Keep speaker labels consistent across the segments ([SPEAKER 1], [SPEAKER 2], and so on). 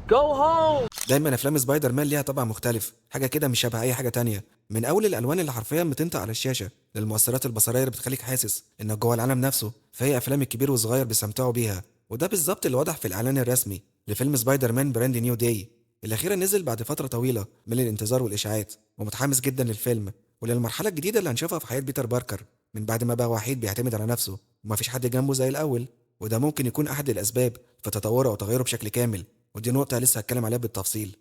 [SPEAKER 1] Go home!
[SPEAKER 2] دايما افلام سبايدر مان ليها طابع مختلف، حاجه كده مش شبه اي حاجه تانية. من اول الالوان اللي حرفيا بتنطق على الشاشه، للمؤثرات البصريه اللي بتخليك حاسس انك جوه العالم نفسه، فهي افلام الكبير والصغير بيستمتعوا بيها. وده بالظبط اللي واضح في الاعلان الرسمي لفيلم سبايدر مان براند نيو داي، اللي اخيرا نزل بعد فتره طويله من الانتظار والاشاعات. ومتحمس جدا للفيلم وللمرحله الجديده اللي هنشوفها في حياه بيتر باركر من بعد ما بقى وحيد بيعتمد على نفسه ومفيش حد جنبه زي الاول. وده ممكن يكون احد الاسباب في تطوره او تغيره بشكل كامل، ودي نقطه لسه هتكلم عليها بالتفصيل.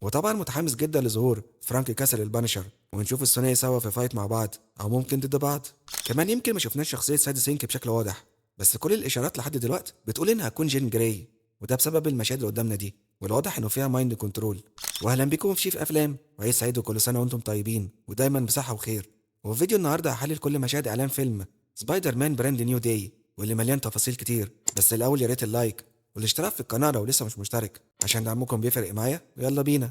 [SPEAKER 2] وطبعا متحمس جدا لظهور فرانك كاسل البانشر، ونشوف الثنائي سوا في فايت مع بعض او ممكن ضد بعض. كمان يمكن ما شفناش شخصيه ساد سينك بشكل واضح، بس كل الاشارات لحد دلوقتي بتقول انها هتكون جين جراي، وده بسبب المشاهد اللي قدامنا دي، والواضح انه فيها مايند كنترول. واهلا بكم في شيف افلام، وعيد سعيد وكل سنه وانتم طيبين ودايما بصحه وخير. وفي فيديو النهارده هحلل كل مشاهد اعلان فيلم سبايدر مان براند نيو داي، واللي مليان تفاصيل كتير. بس الاول يا ريت اللايك والاشتراك في القناه لو لسه مش مشترك، عشان دعمكم بيفرق معايا. ويلا بينا.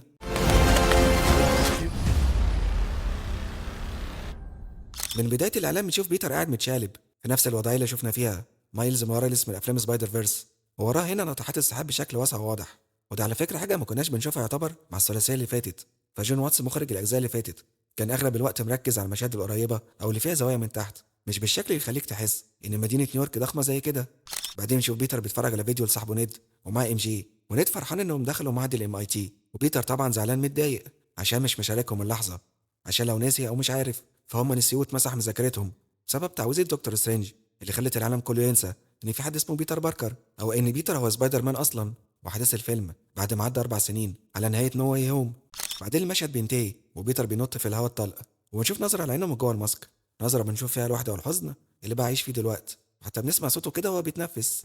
[SPEAKER 2] من بدايه الاعلان بنشوف بيتر قاعد متشالب في نفس الوضعيه اللي شفنا فيها مايلز موراليس من افلام سبايدر فيرس، ووراه هنا ناطحات السحاب بشكل واسع وواضح. وده على فكره حاجه ما كناش بنشوفها يعتبر مع الثلاثيه اللي فاتت. فجون واتس مخرج الاجزاء اللي فاتت كان اغلب الوقت مركز على المشاهد القريبه او اللي فيها زوايا من تحت، مش بالشكل اللي يخليك تحس ان مدينه نيويورك ضخمه زي كده. بعدين نشوف بيتر بيتفرج على فيديو لصاحبه نيد ومعاه ام جي، ونيد فرحان انهم دخلوا معهد الام اي تي، وبيتر طبعا زعلان متضايق عشان مش مشاركهم اللحظه، عشان لو ناسي او مش عارف فهم نسيوه اتمسح من ذاكرتهم بسبب تعويذه دكتور سترينج اللي خلت العالم كله ينسى ان في حد اسمه بيتر باركر، او ان بيتر هو سبايدر مان اصلا. واحداث الفيلم بعد ما عدى 4 سنين على نهايه نو واي هوم. بعدين المشهد بينتهي وبيتر بينط في الهواء الطلق، وبنشوف نظره على عينه من جوه الماسك، نظره بنشوف فيها الوحده والحزن اللي بقى عايش فيه دلوقتي، وحتى بنسمع صوته كده وهو بيتنفس.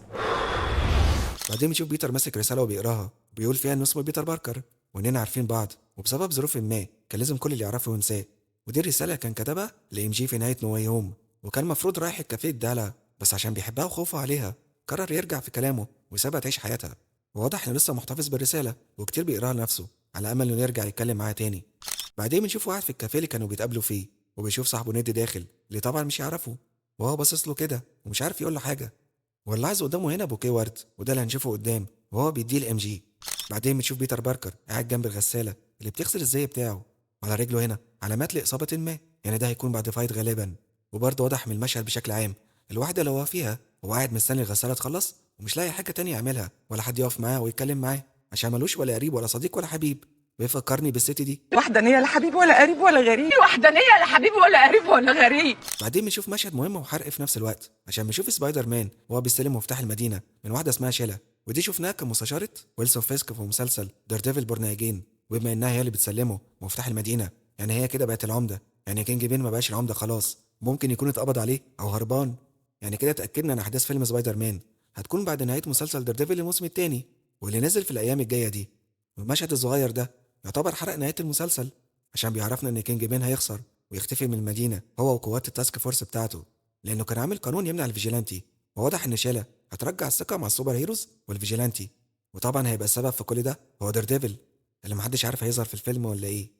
[SPEAKER 2] بعدين بنشوف بيتر ماسك رساله وبيقراها، بيقول فيها انه اسمه بيتر باركر واننا عارفين بعض، وبسبب ظروف ما كان لازم كل اللي يعرفه ينساه. ودي الرساله كان كتبها لام جي في نهايه نو واي هوم، وكان المفروض رايح الكافيه يديها، بس عشان بيحبها وخوفه عليها قرر يرجع في كلامه ويسيبها تعيش حياتها. وواضح انه لسه محتفظ بالرساله وكتير بيقراها لنفسه على امل انه يرجع يتكلم معاها تاني. بعدين بنشوف واحد في الكافيه اللي كانوا بيتقابلوا فيه، وبيشوف صاحبه نيد داخل اللي طبعا مش يعرفه، وهو باصص له كده ومش عارف يقول له حاجه. واللاحظ قدامه هنا بوكيه ورد، وده اللي هنشوفه قدام وهو بيديه الام جي. بعدين بنشوف بيتر باركر قاعد جنب الغساله اللي بتغسل الزي بتاعه، وعلى رجله هنا علامات لاصابه ما، يعني ده هيكون بعد فايت غالبا. وبرضه واضح من المشهد بشكل عام الواحده اللي هو فيها هو قاعد مستني الغساله تخلص ومش لاقي حاجه تانية يعملها ولا حد يقف معاه ويتكلم معاه، عشان ملوش ولا قريب ولا صديق ولا حبيب. بيفكرني بالست دي.
[SPEAKER 3] وحدانية لا حبيب ولا قريب ولا غريب، وحدانية لا حبيب ولا قريب ولا غريب.
[SPEAKER 2] بعدين بنشوف مشهد مهم وحرق في نفس الوقت، عشان بنشوف سبايدر مان وهو بيستلم مفتاح المدينه من واحده اسمها شيلا، ودي شفناها كمستشاره ويلسون فيسك في مسلسل دير ديفل بورن اجين. وبما انها هي اللي بتسلمه مفتاح المدينه، يعني هي كده بقت العمده، يعني كينج بين ما بقاش العمده خلاص، ممكن يكون اتقبض عليه او هربان. يعني كده اتاكدنا ان احداث فيلم سبايدر مان هتكون بعد نهايه مسلسل دير ديفل الموسم الثاني واللي نزل في الايام الجايه دي. والمشهد الصغير ده يعتبر حرق نهايه المسلسل، عشان بيعرفنا ان كينج بين هيخسر ويختفي من المدينه هو وقوات التاسك فورس بتاعته، لانه كان عامل قانون يمنع الفيجيلانتي. وواضح ان شيلا هترجع الثقه مع السوبر هيروز والفيجيلانتي، وطبعا هيبقى السبب في كل ده هو دير ديفل اللي محدش عارف هيظهر في الفيلم ولا ايه.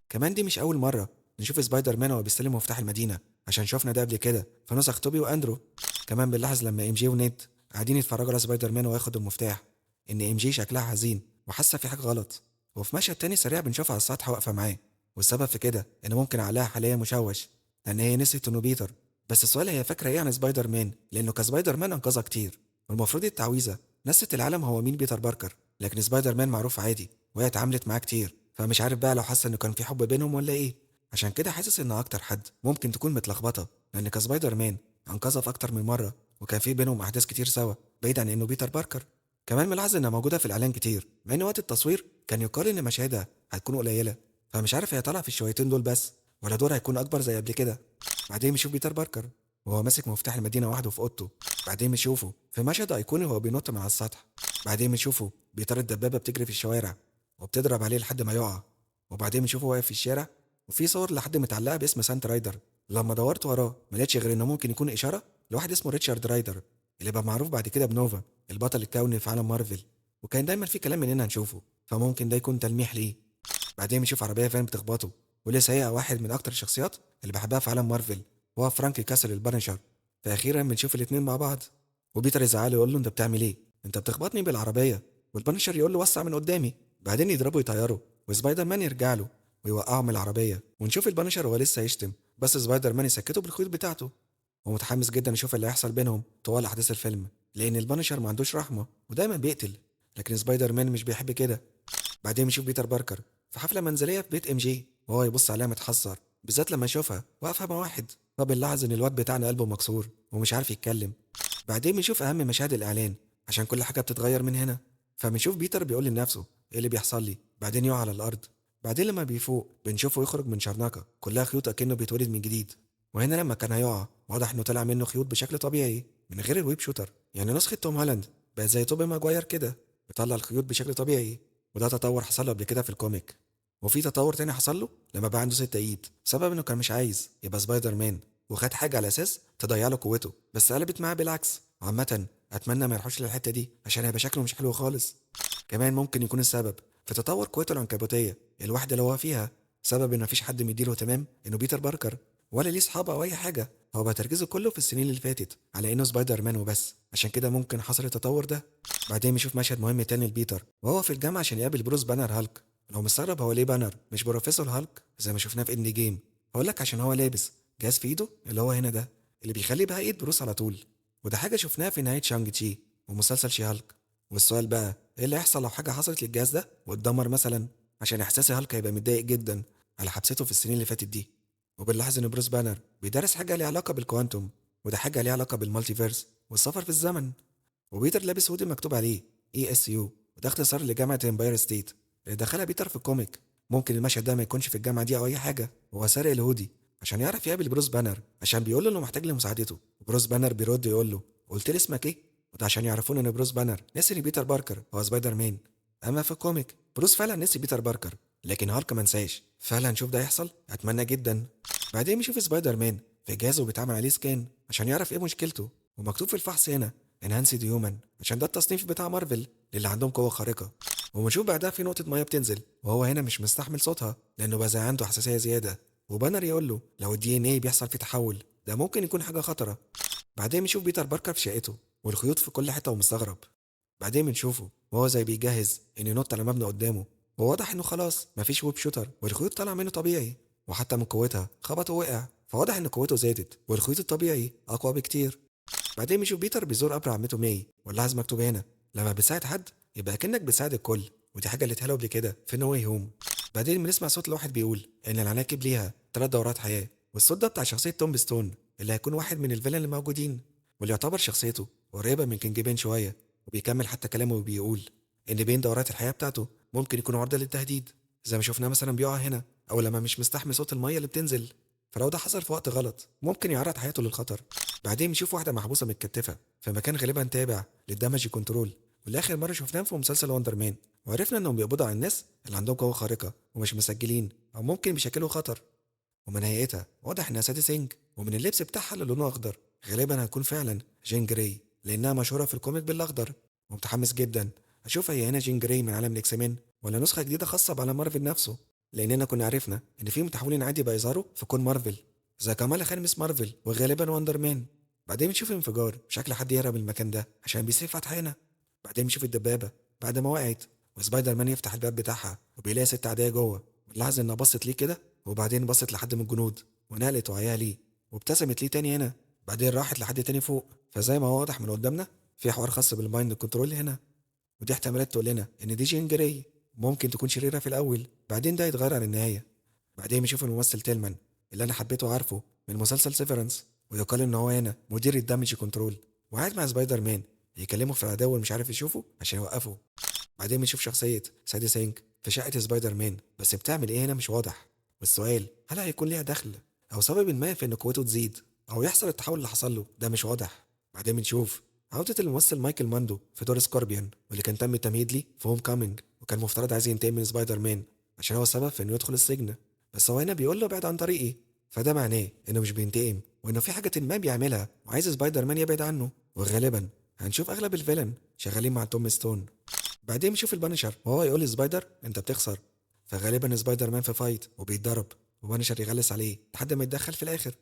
[SPEAKER 2] كمان دي مش اول مره نشوف سبايدر مان وهو بيستلم مفتاح المدينه، عشان شفنا ده قبل كده في نسخ توبي واندرو. كمان بنلاحظ لما ام جي ونيد قاعدين يتفرجوا على سبايدر مان وياخد المفتاح ان ام جي شكلها حزين وحاسه في حاجه غلط. وفي مشهد تاني سريع بنشوفها على السطح واقفه معاه، والسبب في كده ان ممكن عقلها حاليا مشوش لان هي نسيت انه بيتر. بس السؤال هي فاكره ايه عن سبايدر مان، لانه كسبايدر مان انقذها كتير، والمفروض التعويذه نست العالم هو مين بيتر باركر، لكن سبايدر مان معروف عادي وهي اتعاملت معاه كتير، فمش عارف بقى لو حاسه انه كان في حب بينهم ولا ايه. عشان كده حاسس ان اكتر حد ممكن تكون متلخبطه، لان كسبايدر مان انقذها في اكتر من مره وكان في بينهم احداث كتير سوا بعيد عن انه بيتر باركر. كمان ملاحظ انها موجوده في الاعلان كتير، مع ان وقت التصوير كان يقال ان مشاهدها هتكون قليله، فمش عارف هي طالعه في الشويتين دول بس ولا دور هيكون اكبر زي قبل كده. بعدين بنشوف بيتر باركر وهو ماسك مفتاح المدينه وحده في اوضته. بعدين بنشوفه في مشهد ايقوني وهو بينط من على السطح. بعدين بنشوفه بيطارد الدبابه بتجري في الشوارع وبتضرب عليه لحد ما يقع. وبعدين بنشوفه واقف في الشارع وفي صور لحد متعلقه باسم سانت رايدر. لما دورت وراه ما لقيتش غير انه ممكن يكون اشاره لواحد اسمه ريتشارد رايدر اللي بقى معروف بعد كده بنوفا، البطل الكوني في عالم مارفل، وكان دايما في كلام مننا نشوفه، فممكن ده يكون تلميح ليه. بعدين بنشوف عربيه فان بتخبطه، واللي سايقها واحد من اكتر الشخصيات اللي بحبها في عالم مارفل وهو فرانك كاسل البانشر. فاخيرا بنشوف الاتنين مع بعض، وبيتر يزعله يقول له انت بتعمل ايه، انت بتخبطني بالعربيه. والبانشر يقول له وسع من قدامي، بعدين يضربه يطيره، وسبايدر مان يرجع له ويوقعه من العربيه، ونشوف البانشر وهو لسه يشتم، بس سبايدر مان يسكته بالخيوط بتاعته. ومتحمس جدا اشوف اللي هيحصل بينهم طوال احداث الفيلم، لان البانشر ما عندوش رحمه ودايما بيقتل، لكن سبايدر مان مش بيحب كده. بعدين بنشوف بيتر باركر في حفله منزليه في بيت ام جي، وهو يبص عليها متحسر، بالذات لما يشوفها واقفه مع واحد. فبنلاحظ ان الواد بتاعنا قلبه مكسور ومش عارف يتكلم. بعدين بنشوف اهم مشاهد الاعلان، عشان كل حاجه بتتغير من هنا. فبنشوف بيتر بيقول لنفسه ايه اللي بيحصل لي، بعدين يقع على الارض. بعدين لما بيفوق بنشوفه يخرج من شرنقه كلها خيوط اكنه بيتولد من جديد. وهنا لما كان هيقع واضح انه طلع منه خيوط بشكل طبيعي من غير الويب شوتر، يعني نسخه توم هالاند بقت زي توبي ماجواير كده، بيطلع الخيوط بشكل طبيعي. وده تطور حصل له قبل كده في الكوميك. وفي تطور تاني حصل له لما بقى عنده 6 ايد، بسبب انه كان مش عايز يبقى سبايدر مان، وخد حاجه على اساس تضيع له قوته، بس قلبت معاه بالعكس. وعامه اتمنى ما يروحوش للحته دي عشان هيبقى شكله مش حلو خالص. كمان ممكن يكون السبب في تطور قوته العنكبوتيه الواحده اللي هو فيها، سبب ان مفيش حد مديله اهتمام انه بيتر باركر، ولا ليه صحاب او اي حاجه. هو بقى تركيزه كله في السنين اللي فاتت على انه سبايدر مان وبس، عشان كده ممكن حصل التطور ده. بعدين بنشوف مشهد مهم تاني لبيتر وهو في الجامعه عشان يقابل بروس بانر هالك. لو مستغرب هو ليه بانر مش بروفيسور هالك زي ما شفناه في اند جيم، هقول لك عشان هو لابس جهاز في ايده اللي هو هنا ده، اللي بيخلي بقى ايد بروس على طول. وده حاجه شفناها في نهايه شانج تشي ومسلسل شي هالك. والسؤال بقى ايه اللي هيحصل لو حاجه حصلت للجهاز ده واتدمر مثلا، عشان احساسي هالك هيبقى متضايق جدا على حبسته في السنين اللي فاتت دي. وبنلاحظ ان بروس بانر بيدرس حاجه ليها علاقه بالكوانتوم، وده حاجه ليها علاقه بالمالتيفيرس والسفر في الزمن. وبيتر لابس هودي مكتوب عليه ESU، وده اختصار لجامعه امباير ستيت اللي دخلها بيتر في الكوميك. ممكن المشهد ده ما يكونش في الجامعه دي او اي حاجه، هو سارق الهودي عشان يعرف يقابل بروس بانر، عشان بيقول له انه محتاج لمساعدته. وبروس بانر بيرد يقول له قلت لي اسمك ايه، وده عشان يعرفون ان بروس بانر نسي ان بيتر باركر هو سبايدر مان. اما في الكوميك بروس فعلا نسي بيتر باركر، لكن هالك ما نساش. فعلا هنشوف ده يحصل، اتمنى جدا. بعدين بيشوف سبايدر مان في جهازه بيتعمل عليه سكان عشان يعرف ايه مشكلته، ومكتوب في الفحص هنا انهانسد هيومن، عشان ده التصنيف بتاع مارفل اللي عندهم قوه خارقه. وبنشوف بعدها في نقطه ميه بتنزل، وهو هنا مش مستحمل صوتها لانه بقى زي عنده حساسيه زياده. وبانر يقول له لو الدي ان ايه بيحصل فيه تحول ده ممكن يكون حاجه خطره. بعدين بنشوف بيتر باركر في شقته والخيوط في كل حته ومستغرب. بعدين بنشوفه وهو زي بيجهز ان ينط على مبنى قدامه، وواضح انه خلاص مفيش ويب شوتر والخيوط طالعه منه طبيعي، وحتى من قوتها خبط ووقع، فواضح ان قوته زادت والخيوط الطبيعي اقوى بكتير. بعدين بنشوف بيتر بيزور قبر عمته ماي، واللاحظ مكتوب هنا لما بتساعد حد يبقى كأنك بتساعد الكل، ودي حاجه اللي اتقالوا قبل كده في نو واي هوم. بعدين بنسمع صوت لواحد بيقول ان العناكب ليها 3 دورات حياه، والصوت ده بتاع شخصيه توم ستون اللي هيكون واحد من الفيلن اللي موجودين، واللي يعتبر شخصيته قريبه من كينج بين شويه. وبيكمل حتى كلامه وبيقول ان بين دورات الحياه بتاعته ممكن يكون عرضه للتهديد، زي ما شفناه مثلا بيقع هنا، او لما مش مستحمل صوت الميه اللي بتنزل، فلو ده حصل في وقت غلط ممكن يعرض حياته للخطر. بعدين بنشوف واحده محبوسه متكتفه في مكان غالبا تابع للدمج كنترول، واللي اخر مره شفناهم في مسلسل وندر مان، وعرفنا انهم بيقبضوا على الناس اللي عندهم قوه خارقه ومش مسجلين او ممكن بيشكلوا خطر. ومن هيئتها واضح انها سادي سينج، ومن اللبس بتاعها اللي لونه اخضر غالبا هتكون فعلا جين جراي لانها مشهوره في الكوميك بالاخضر. ومتحمس جدا اشوف هي هنا جين جراي من عالم الاكسمين ولا نسخه جديده خاصه بعالم مارفل نفسه، لاننا كنا عرفنا ان في متحولين عادي بقى يظهروا في كون مارفل زي كمال خان مس مارفل وغالبا وندر مان. بعدين بنشوف انفجار شكل حد يهرب من المكان ده عشان بيسيف فتحنا. بعدين بنشوف الدبابه بعد ما وقعت وسبايدر مان يفتح الباب بتاعها وبيلاقي 6 اعداء جوه. بنلاحظ انها بصت ليه كده، وبعدين بصت لحد من الجنود ونقلت وعيها ليه وابتسمت ليه تاني هنا. بعدين راحت لحد تاني فوق، فزي ما هو واضح من قدامنا في حوار خاص بالمايند كنترول هنا. ودي احتمالات تقول لنا ان دي جين جراي ممكن تكون شريره في الاول، بعدين ده يتغير عن النهايه. بعدين بنشوف الممثل تيلمان اللي انا حبيته عارفه من مسلسل سيفرنس، ويقال ان هو هنا مدير الدمج كنترول وقاعد مع سبايدر مان يكلمه في العدو اللي مش عارف يشوفه عشان يوقفه. بعدين بنشوف شخصيه سادي سينك في شقه سبايدر مان، بس بتعمل ايه هنا مش واضح. والسؤال هل هيكون ليها دخل او سبب ما في ان قوته تزيد او يحصل التحول اللي حصل له ده مش واضح. بعدين بنشوف عودة الممثل مايكل ماندو في دور سكوربيون، واللي كان تم التمهيد ليه في هوم كامينج، وكان مفترض عايز ينتقم من سبايدر مان عشان هو السبب في انه يدخل السجن، بس هو هنا بيقول له ابعد عن طريقي، فده معناه انه مش بينتقم وانه في حاجة ما بيعملها وعايز سبايدر مان يبعد عنه. وغالبا هنشوف اغلب الفيلن شغالين مع توم ستون. بعدين بنشوف البانشر وهو يقول لسبايدر انت بتخسر، فغالبا سبايدر مان في فايت وبيتضرب وبانشر يغلس عليه لحد ما يتدخل في الاخر.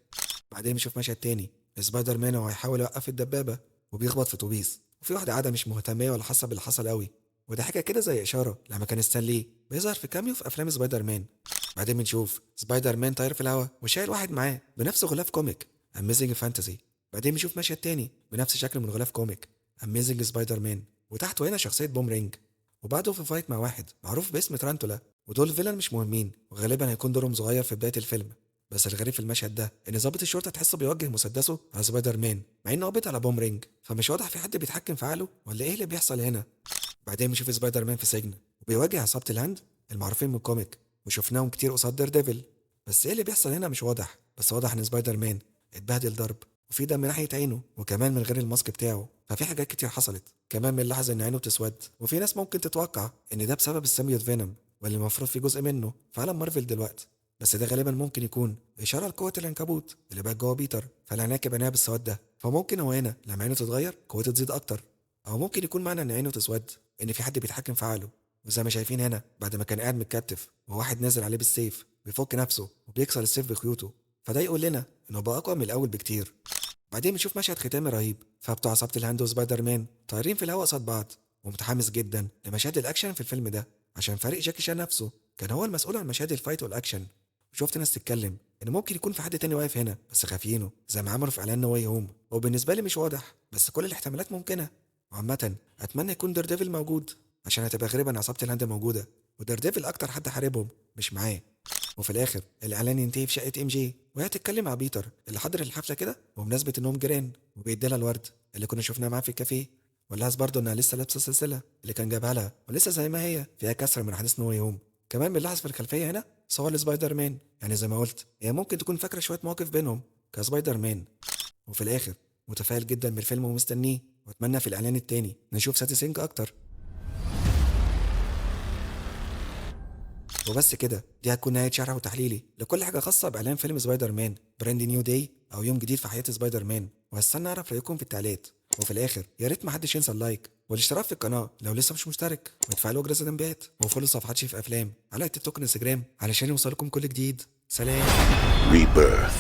[SPEAKER 2] بعدين بنشوف مشهد تاني سبايدر مان وهو هيحاول يوقف الدبابه وبيخبط في اتوبيس، وفي واحده قاعده مش مهتمه ولا حاسه باللي حصل قوي، وده حاجه كده زي اشاره لما كان ستان لي بيظهر في كاميو في افلام سبايدر مان. بعدين بنشوف سبايدر مان طاير في الهواء وشايل واحد معاه بنفس غلاف كوميك اميزنج فانتسي. بعدين بنشوف مشهد تاني بنفس شكل من غلاف كوميك اميزنج سبايدر مان، وتحته هنا شخصيه بومرينج. وبعده في فايت مع واحد معروف باسم ترانتولا، ودول فيلن مش مهمين وغالبا هيكون دورهم صغير في بدايه الفيلم. بس الغريب في المشهد ده ان ضابط الشرطه تحسه بيوجه مسدسه على سبايدر مان مع انه قابض على بومرينج، فمش واضح في حد بيتحكم في عقله ولا ايه اللي بيحصل هنا. بعدين بنشوف سبايدر مان في سجن وبيواجه عصابه الهاند المعروفين من الكوميك، وشفناهم كتير قصاد دير ديفل. بس ايه اللي بيحصل هنا مش واضح، بس واضح ان سبايدر مان اتبهدل ضرب وفي دم من ناحيه عينه وكمان من غير الماسك بتاعه، ففي حاجات كتير حصلت. كمان بنلاحظ ان عينه بتسود، وفي ناس ممكن تتوقع ان ده بسبب السيمبيوت فينوم واللي المفروض في جزء منه في عالم مارفل دلوقتي. بس ده غالبا ممكن يكون اشاره لقوه العنكبوت اللي بقت جوه بيتر، فالعناكب عينيها بالسواد ده، فممكن هو هنا لما عينه تتغير قوته تزيد اكتر. او ممكن يكون معنى ان عينه تسود ان في حد بيتحكم في عقله. وزي ما شايفين هنا بعد ما كان قاعد متكتف وواحد نازل عليه بالسيف بيفك نفسه وبيكسر السيف بخيوطه، فده يقول لنا انه بقى اقوى من الاول بكتير. بعدين بنشوف مشهد ختامي رهيب، فبتوع عصابه الهاند وسبايدر مان طايرين في الهواء قصاد بعض، ومتحمس جدا لمشاهد الاكشن في الفيلم ده عشان فريق جاكي شان نفسه كان هو المسؤول عن مشاهد الفايت والاكشن. وشفت ناس تتكلم ان ممكن يكون في حد تاني واقف هنا بس خافينه زي ما عملوا في اعلان نو واي هوم، وبالنسبه لي مش واضح بس كل الاحتمالات ممكنه. وعامه اتمنى يكون دير ديفل موجود عشان هتبقى غريبه ان عصابه الهاند موجوده ودير ديفل اكتر حد حاربهم مش معاه. وفي الاخر الاعلان ينتهي في شقه ام جي وهي تتكلم مع بيتر اللي حضر الحفله كده بمناسبه انهم جيران، وبيديلها الورد اللي كنا شفناه معاه في الكافيه، ولاحظ برضه انها لسه لابسه السلسله اللي كان جابها لها ولسه زي ما هي فيها كسره من احداث نو واي هوم. كمان بنلاحظ في الخلفيه هنا صور لسبايدر مان، يعني زي ما قلت هي ممكن تكون فاكره شويه مواقف بينهم كسبايدر مان. وفي الاخر متفائل جدا بالفيلم ومستنيه، واتمنى في الاعلان التاني نشوف ساتي سينك اكتر. وبس كده دي هتكون نهايه شرح وتحليلي لكل حاجه خاصه باعلان فيلم سبايدر مان براند نيو داي او يوم جديد في حياه سبايدر مان، وهستنى اعرف رايكم في التعليقات. وفي الاخر يا ريت ما حدش ينسى اللايك والاشتراك في القناه لو لسه مش مشترك، وتفعلوا جرس التنبيهات وفولو صفحات شيف افلام على تيك توك وانستجرام علشان يوصلكم كل جديد. سلام.
[SPEAKER 1] Rebirth.